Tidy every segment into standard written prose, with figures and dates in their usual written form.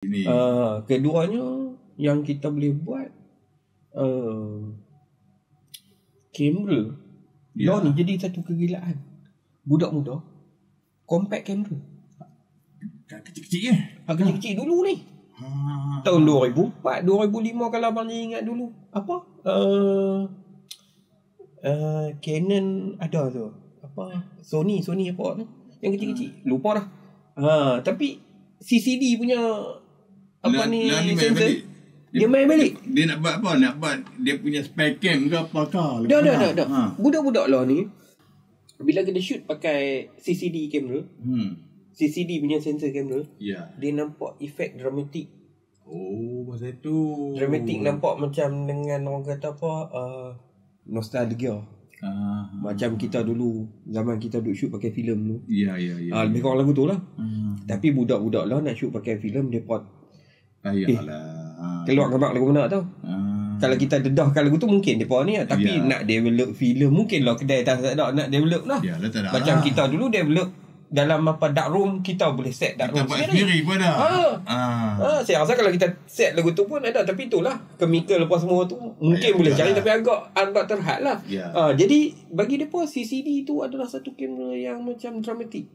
Ini. Keduanya yang kita boleh buat kamera. Lah ni jadi satu kegilaan. Budak muda compact kamera. Kecil-kecil ke? Kecil-kecil dulu ni. Tahun 2004, 2005 kalau abang ingat dulu. Apa? Canon ada tu. Apa? Sony apa tu? Yang kecil-kecil. Lupa dah. Tapi CCD punya apa ni sensor. Dia main balik. Dia nak buat apa? Nak buat dia punya spy cam ke apakah? Dah. Budak-budak lah ni bila kita shoot pakai CCD kamera, CCD punya sensor kamera, dia nampak efek dramatik. Oh, pasal tu. Dramatik nampak macam dengan orang kata apa, nostalgia. Macam kita dulu, zaman kita duk shoot pakai filem tu. Ya. Lebih kurang lagu tu lah. Tapi budak-budak lah nak shoot pakai filem, dia pot. Keluar gambar lagu mana tau. Kalau kita dedahkan lagu tu mungkin depa ni, tapi nak develop filem mungkin lah kedai tak ada nak develop lah. Macam kita dulu develop dalam apa dark room, kita boleh set dark room sendiri pun dah. Saya rasa kalau kita set lagu tu pun ada, tapi itulah chemical apa semua tu mungkin boleh cari, tapi agak terhad lah. Jadi bagi depa CCD tu adalah satu kamera yang macam dramatik.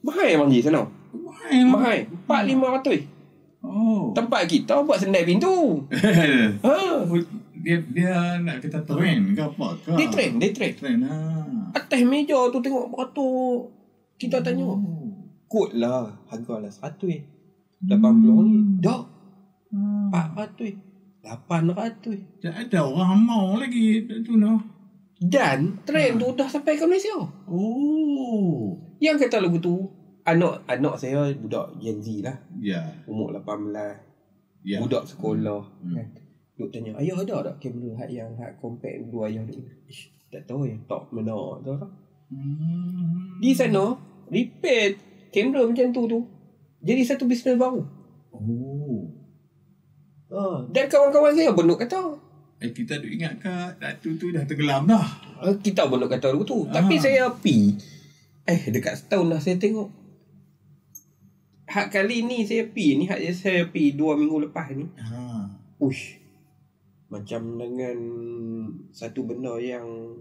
Mahal Abang Ji sana. Mahal 4-500. Tempat kita buat sendai pintu. Dia nak kita trend ke apa ke? Dia trend. Atas meja tu tengok beratur. Kita tanya. Kod lah. Harga lah 100. 80 ringgit. Dah. 400. 800. Tak ada orang mau lagi tu noh. Dan trend tu dah sampai ke Malaysia. Yang kata lagu tu, anak saya budak Gen Z lah. Umur 18. Budak sekolah. Duk tanya, ayah ada tak kamera yang compact dulu ayah dulu? Tak tahu ya, tak mana tahu tak. Di sana repair kamera macam tu jadi satu bisnes baru. Dan kawan-kawan saya pun duk kata, kita duk ingat kat tu dah tenggelam dah. Kita pun duk kata dulu tu. Tapi saya dekat setahun dah saya tengok. Kali ni saya pi 2 minggu lepas ni. Macam dengan satu benda yang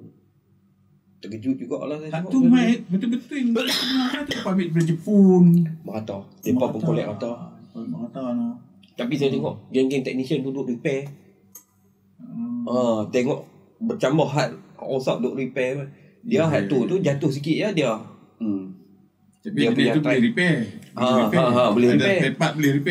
terkejut jugalah saya tengok. Tu mate betul-betul tu pamit dari Jepun. Merata. Depa pun collect merata. Tapi saya tengok geng-geng technician duduk repair. Tengok bercambah had rosak duk repair. Dia had tu jatuh sikit ya dia. Tapi dia tu boleh repair. Boleh repair. Ada tempat boleh repair.